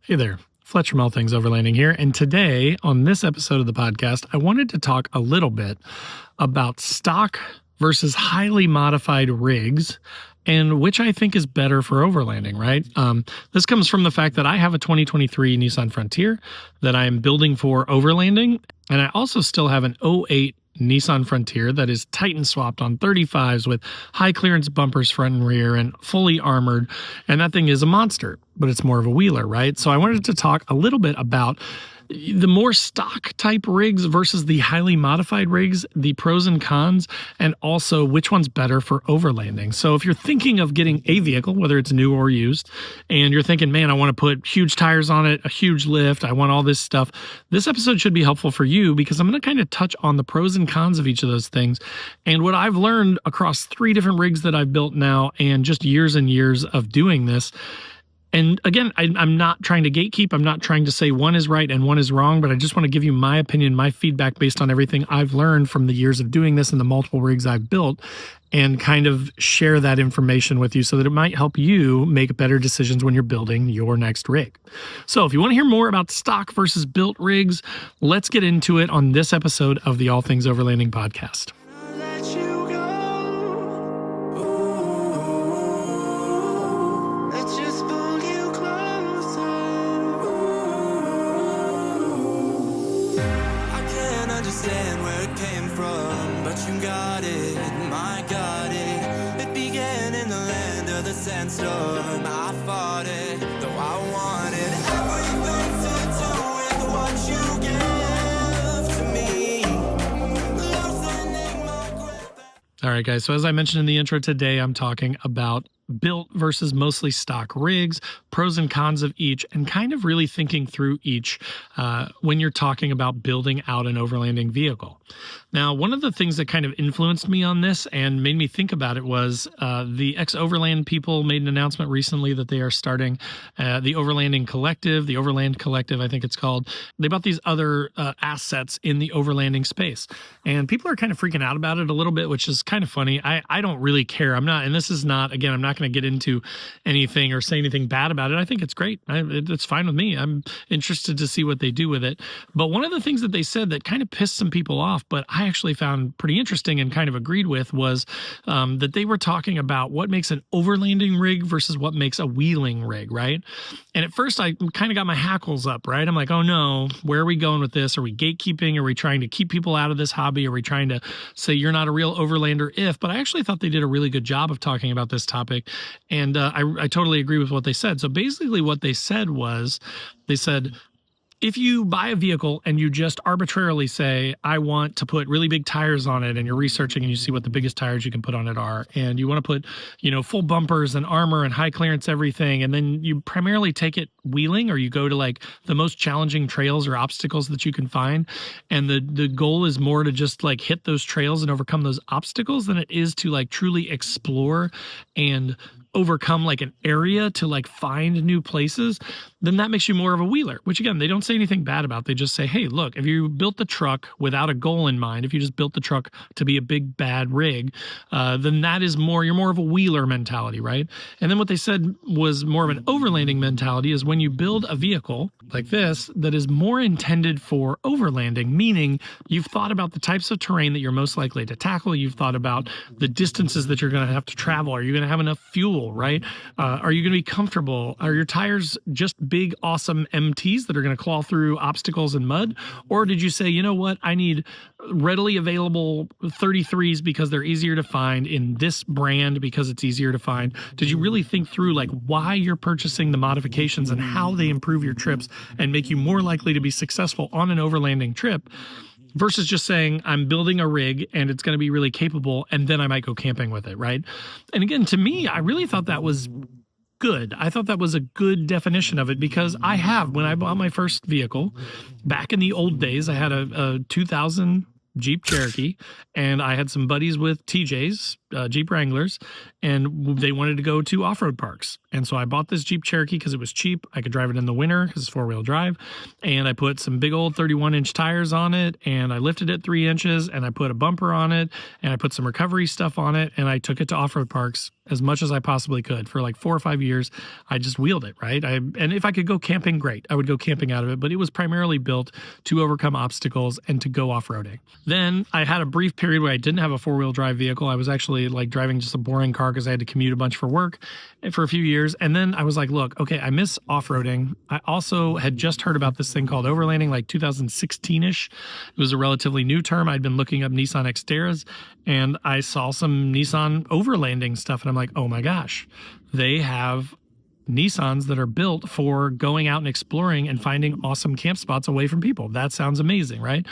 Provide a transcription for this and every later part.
Hey there, Fletcher from All Things Overlanding here, and today on this episode of the podcast, I wanted to talk a little bit about stock versus highly modified rigs and which I think is better for overlanding, right? This comes from the fact that I have a 2023 Nissan Frontier that I am building for overlanding, and I also still have an '08 Nissan Frontier that is Titan swapped on 35s with high clearance bumpers front and rear and fully armored. And that thing is a monster, but it's more of a wheeler, right? So I wanted to talk a little bit about the more stock type rigs versus the highly modified rigs, the pros and cons, and also which one's better for overlanding. So if you're thinking of getting a vehicle, whether it's new or used, and you're thinking, man, I want to put huge tires on it, a huge lift, I want all this stuff, this episode should be helpful for you because I'm going to kind of touch on the pros and cons of each of those things and what I've learned across 3 different rigs that I've built now and just years and years of doing this. And again, I'm not trying to gatekeep. I'm not trying to say one is right and one is wrong, but I just want to give you my opinion, my feedback based on everything I've learned from the years of doing this and the multiple rigs I've built, and kind of share that information with you so that it might help you make better decisions when you're building your next rig. So if you want to hear more about stock versus built rigs, let's get into it on this episode of the All Things Overlanding podcast. Sandstorm, I fought it, though I wanted everything to do with what you give to me, loosening my grip. All right, guys. So as I mentioned in the intro today, I'm talking about built versus mostly stock rigs, pros and cons of each, and kind of really thinking through each when you're talking about building out an overlanding vehicle. Now, one of the things that kind of influenced me on this and made me think about it was the ex-Overland people made an announcement recently that they are starting the Overlanding Collective, the Overland Collective, I think it's called. They bought these other assets in the overlanding space. And people are kind of freaking out about it a little bit, which is kind of funny. I don't really care. I'm not, and this is not, again, I'm not going to get into anything or say anything bad about it. I think it's great. It's fine with me. I'm interested to see what they do with it. But one of the things that they said that kind of pissed some people off, but I actually found pretty interesting and kind of agreed with was that they were talking about what makes an overlanding rig versus what makes a wheeling rig, right? And at first I kind of got my hackles up, right? I'm like, oh no, where are we going with this? Are we gatekeeping? Are we trying to keep people out of this hobby? Are we trying to say you're not a real overlander but I actually thought they did a really good job of talking about this topic. And I totally agree with what they said. So basically what they said was, they said, if you buy a vehicle and you just arbitrarily say, I want to put really big tires on it, and you're researching and you see what the biggest tires you can put on it are, and you want to put, full bumpers and armor and high clearance everything, and then you primarily take it wheeling, or you go to like the most challenging trails or obstacles that you can find, and the goal is more to just like hit those trails and overcome those obstacles than it is to like truly explore and overcome like an area to like find new places, then that makes you more of a wheeler, which again, they don't say anything bad about. They just say, hey, look, if you built the truck without a goal in mind, if you just built the truck to be a big bad rig, then that is you're more of a wheeler mentality, right? And then what they said was more of an overlanding mentality is when you build a vehicle like this that is more intended for overlanding, meaning you've thought about the types of terrain that you're most likely to tackle. You've thought about the distances that you're going to have to travel. Are you going to have enough fuel? Right? Are you going to be comfortable? Are your tires just big, awesome MTs that are going to claw through obstacles and mud? Or did you say, you know what? I need readily available 33s because they're easier to find in this brand because it's easier to find. Did you really think through like why you're purchasing the modifications and how they improve your trips and make you more likely to be successful on an overlanding trip? Versus just saying, I'm building a rig and it's going to be really capable and then I might go camping with it, right? And again, to me, I really thought that was good. I thought that was a good definition of it because when I bought my first vehicle, back in the old days, I had a 2000 Jeep Cherokee, and I had some buddies with TJs, Jeep Wranglers, and they wanted to go to off-road parks. And so I bought this Jeep Cherokee because it was cheap. I could drive it in the winter because it's four-wheel drive. And I put some big old 31-inch tires on it, and I lifted it 3 inches, and I put a bumper on it, and I put some recovery stuff on it, and I took it to off-road parks as much as I possibly could. For like 4 or 5 years, I just wheeled it, right? And if I could go camping, great. I would go camping out of it, but it was primarily built to overcome obstacles and to go off-roading. Then I had a brief period where I didn't have a four-wheel drive vehicle. I was actually like driving just a boring car because I had to commute a bunch for work for a few years. And then I was like, look, okay, I miss off-roading. I also had just heard about this thing called overlanding, like 2016-ish. It was a relatively new term. I'd been looking up Nissan Xteras, and I saw some Nissan overlanding stuff, and I'm like, oh my gosh, they have Nissans that are built for going out and exploring and finding awesome camp spots away from people. That sounds amazing, right?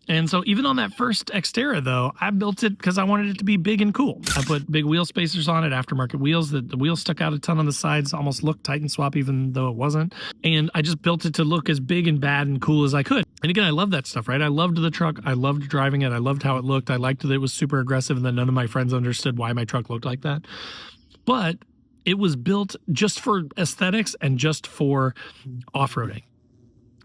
And so even on that first Xterra, though, I built it because I wanted it to be big and cool. I put big wheel spacers on it, aftermarket wheels. The wheels stuck out a ton on the sides, almost looked Titan swap, even though it wasn't. And I just built it to look as big and bad and cool as I could. And again, I love that stuff, right? I loved the truck. I loved driving it. I loved how it looked. I liked that it was super aggressive and that none of my friends understood why my truck looked like that. But it was built just for aesthetics and just for off-roading.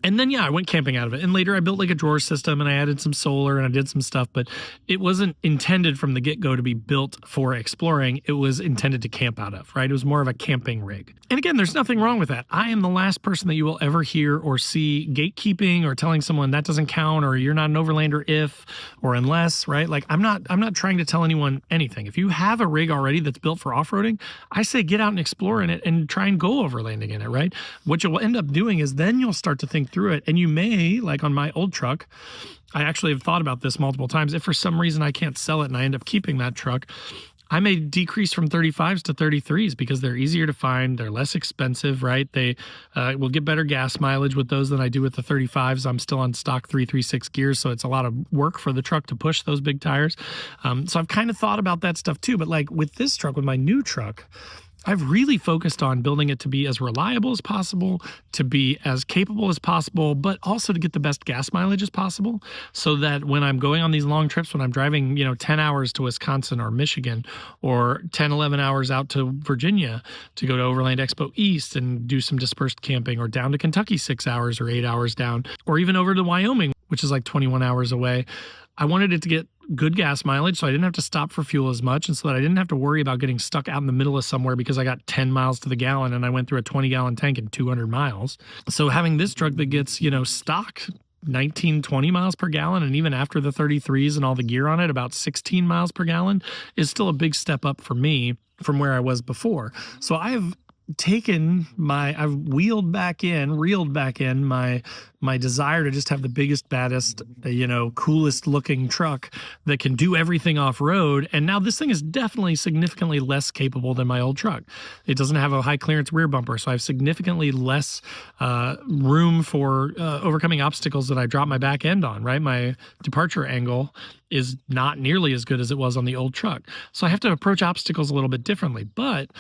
And then, yeah, I went camping out of it. And later I built like a drawer system and I added some solar and I did some stuff, but it wasn't intended from the get-go to be built for exploring. It was intended to camp out of, right? It was more of a camping rig. And again, there's nothing wrong with that. I am the last person that you will ever hear or see gatekeeping or telling someone that doesn't count or you're not an overlander if or unless, right? Like I'm not trying to tell anyone anything. If you have a rig already that's built for off-roading, I say get out and explore in it and try and go overlanding in it, right? What you'll end up doing is then you'll start to think through it, and you may, like on my old truck, I actually have thought about this multiple times. If for some reason I can't sell it and I end up keeping that truck, I may decrease from 35s to 33s because they're easier to find. They're less expensive, right? They will get better gas mileage with those than I do with the 35s. I'm still on stock 336 gears, so it's a lot of work for the truck to push those big tires. So I've kind of thought about that stuff too. But like with this truck, with my new truck, I've really focused on building it to be as reliable as possible, to be as capable as possible, but also to get the best gas mileage as possible so that when I'm going on these long trips, when I'm driving, 10 hours to Wisconsin or Michigan or 10, 11 hours out to Virginia to go to Overland Expo East and do some dispersed camping, or down to Kentucky 6 hours or 8 hours down, or even over to Wyoming, which is like 21 hours away. I wanted it to get good gas mileage so I didn't have to stop for fuel as much, and so that I didn't have to worry about getting stuck out in the middle of somewhere because I got 10 miles to the gallon and I went through a 20-gallon tank in 200 miles. So having this truck that gets, stock 19, 20 miles per gallon, and even after the 33s and all the gear on it, about 16 miles per gallon, is still a big step up for me from where I was before. So I've reeled back in my desire to just have the biggest, baddest, coolest looking truck that can do everything off road. And now this thing is definitely significantly less capable than my old truck. It doesn't have a high clearance rear bumper, so I have significantly less room for overcoming obstacles that I drop my back end on, right? My departure angle is not nearly as good as it was on the old truck. So I have to approach obstacles a little bit differently, but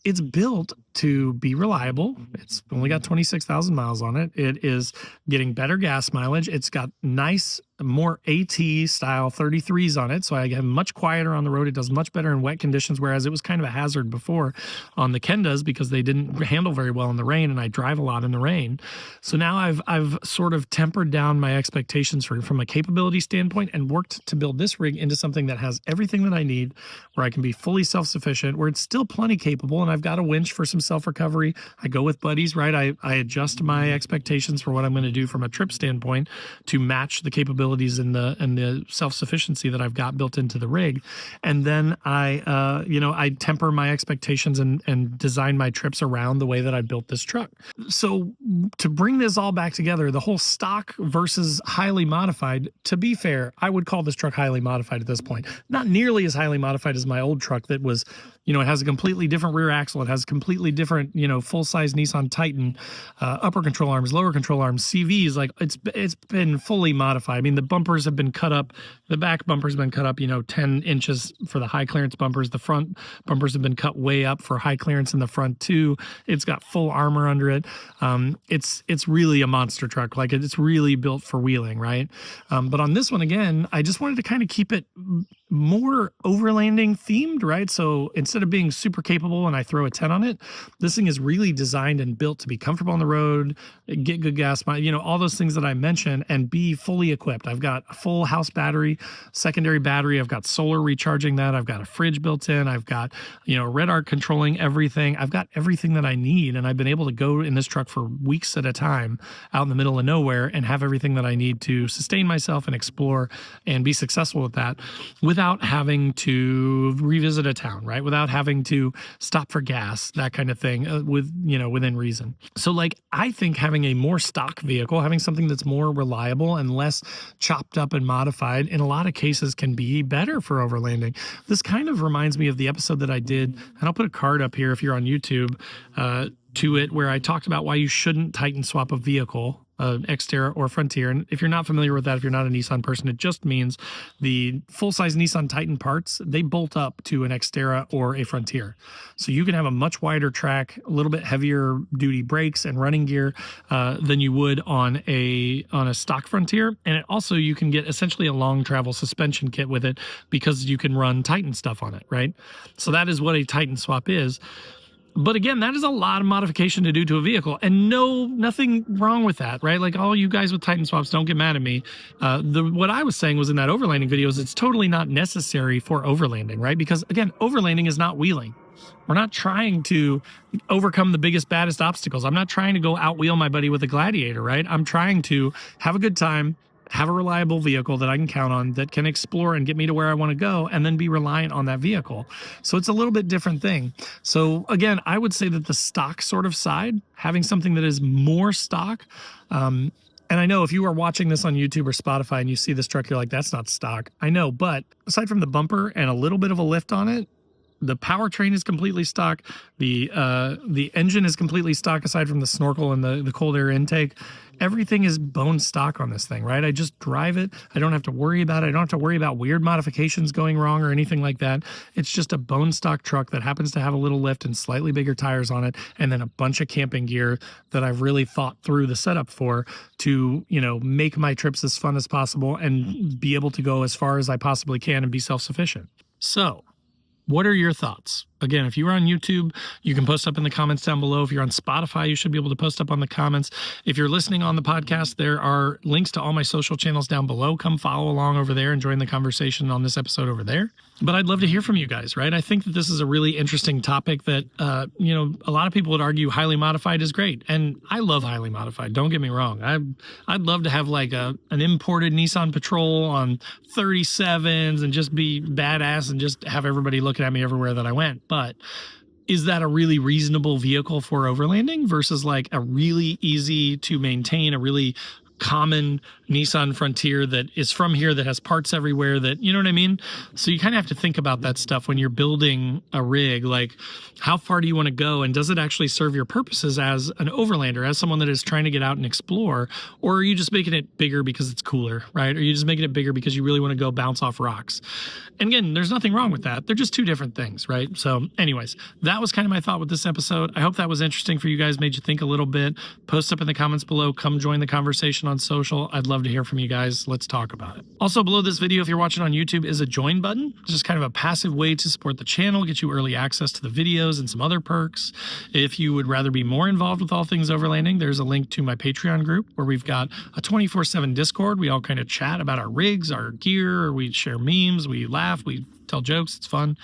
it's built to be reliable. It's only got 26,000 miles on it. It is getting better gas mileage. It's got nice, more AT style 33s on it. So I get much quieter on the road. It does much better in wet conditions, whereas it was kind of a hazard before on the Kendas because they didn't handle very well in the rain, and I drive a lot in the rain. So now I've sort of tempered down my expectations from a capability standpoint and worked to build this rig into something that has everything that I need, where I can be fully self-sufficient, where it's still plenty capable, and I've got a winch for some self-recovery. I go with buddies, right? I adjust my expectations for what I'm going to do from a trip standpoint to match the capabilities and the self-sufficiency that I've got built into the rig. And then I temper my expectations and design my trips around the way that I built this truck. So to bring this all back together, the whole stock versus highly modified, to be fair, I would call this truck highly modified at this point. Not nearly as highly modified as my old truck that was, it has a completely different rear axle. It has completely different, full-size Nissan Titan, upper control arms, lower control arms, CVs. Like it's been fully modified. I mean, the bumpers have been cut up. The back bumpers have been cut up, 10 inches for the high clearance bumpers. The front bumpers have been cut way up for high clearance in the front too. It's got full armor under it. It's really a monster truck. Like it's really built for wheeling, right? But on this one, again, I just wanted to kind of keep it more overlanding themed, right? So instead of being super capable and I throw a 10 on it, this thing is really designed and built to be comfortable on the road, get good gas mileage, all those things that I mentioned, and be fully equipped. I've got a full house battery, secondary battery. I've got solar recharging that. I've got a fridge built in. I've got, red arc controlling everything. I've got everything that I need. And I've been able to go in this truck for weeks at a time out in the middle of nowhere and have everything that I need to sustain myself and explore and be successful with that without having to revisit a town, right? Without having to stop for gas, that kind of thing, within reason. So I think having a more stock vehicle, having something that's more reliable and less chopped up and modified in a lot of cases can be better for overlanding. This kind of reminds me of the episode that I did, and I'll put a card up here if you're on YouTube, to it, where I talked about why you shouldn't Titan swap a vehicle, Xterra or Frontier. And if you're not familiar with that, if you're not a Nissan person, it just means the full-size Nissan Titan parts, they bolt up to an Xterra or a Frontier. So you can have a much wider track, a little bit heavier duty brakes and running gear than you would on a stock Frontier. And it also, you can get essentially a long travel suspension kit with it because you can run Titan stuff on it, right? So that is what a Titan swap is. But again, that is a lot of modification to do to a vehicle, and nothing wrong with that, right? Like, all you guys with Titan swaps, don't get mad at me. What I was saying was in that overlanding video is it's totally not necessary for overlanding, right? Because again, overlanding is not wheeling. We're not trying to overcome the biggest, baddest obstacles. I'm not trying to go outwheel my buddy with a Gladiator, right? I'm trying to have a good time, have a reliable vehicle that I can count on, that can explore and get me to where I want to go, and then be reliant on that vehicle. So it's a little bit different thing. So again, I would say that the stock sort of side, having something that is more stock, and I know if you are watching this on YouTube or Spotify and you see this truck, you're like, that's not stock. I know, but aside from the bumper and a little bit of a lift on it, the powertrain is completely stock. The engine is completely stock aside from the snorkel and the cold air intake. Everything is bone stock on this thing, right? I just drive it. I don't have to worry about it. I don't have to worry about weird modifications going wrong or anything like that. It's just a bone stock truck that happens to have a little lift and slightly bigger tires on it, and then a bunch of camping gear that I've really thought through the setup for to, make my trips as fun as possible and be able to go as far as I possibly can and be self-sufficient. So, what are your thoughts? Again, if you are on YouTube, you can post up in the comments down below. If you're on Spotify, you should be able to post up on the comments. If you're listening on the podcast, there are links to all my social channels down below. Come follow along over there and join the conversation on this episode over there. But I'd love to hear from you guys, right? I think that this is a really interesting topic that, a lot of people would argue highly modified is great. And I love highly modified. Don't get me wrong. I'd love to have like an imported Nissan Patrol on 37s and just be badass and just have everybody looking at me everywhere that I went. But is that a really reasonable vehicle for overlanding versus like a really easy to maintain, a really common Nissan Frontier that is from here, that has parts everywhere, that, you know what I mean? So you kind of have to think about that stuff when you're building a rig. Like, how far do you want to go? And does it actually serve your purposes as an overlander, as someone that is trying to get out and explore? Or are you just making it bigger because it's cooler, right? Or are you just making it bigger because you really want to go bounce off rocks? And again, there's nothing wrong with that. They're just two different things, right? So anyways, that was kind of my thought with this episode. I hope that was interesting for you guys, made you think a little bit. Post up in the comments below. Come join the conversation on social. I'd love to hear from you guys. Let's talk about it. Also, below this video, if you're watching on YouTube, is a join button. It's just kind of a passive way to support the channel, get you early access to the videos and some other perks. If you would rather be more involved with all things overlanding, there's a link to my Patreon group where we've got a 24/7 Discord. We all kind of chat about our rigs, our gear, or we share memes, we laugh, we tell jokes. It's fun.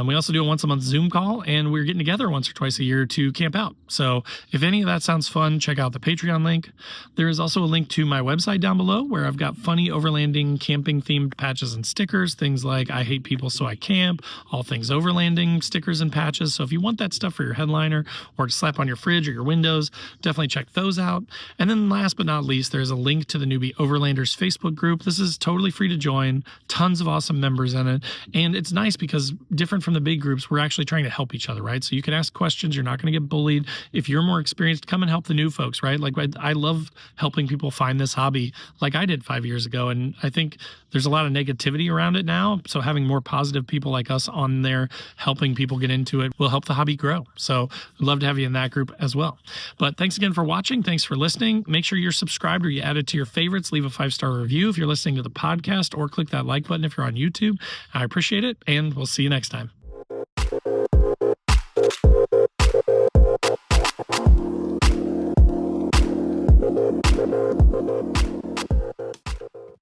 We also do a once a month Zoom call, and we're getting together once or twice a year to camp out. So if any of that sounds fun, check out the Patreon link. There is also a link to my website down below where I've got funny overlanding camping themed patches and stickers, things like I hate people so I camp, all things overlanding stickers and patches. So if you want that stuff for your headliner or to slap on your fridge or your windows, definitely check those out. And then last but not least, there's a link to the Newbie Overlanders Facebook group. This is totally free to join, tons of awesome members in it. And it's nice because, different from the big groups, we're actually trying to help each other, right? So you can ask questions. You're not going to get bullied. If you're more experienced, come and help the new folks, right? Like, I love helping people find this hobby like I did 5 years ago. And I think there's a lot of negativity around it now. So having more positive people like us on there helping people get into it will help the hobby grow. So I'd love to have you in that group as well. But thanks again for watching. Thanks for listening. Make sure you're subscribed or you add it to your favorites. Leave a 5-star review if you're listening to the podcast, or click that like button if you're on YouTube. I appreciate it, and we'll see you next time.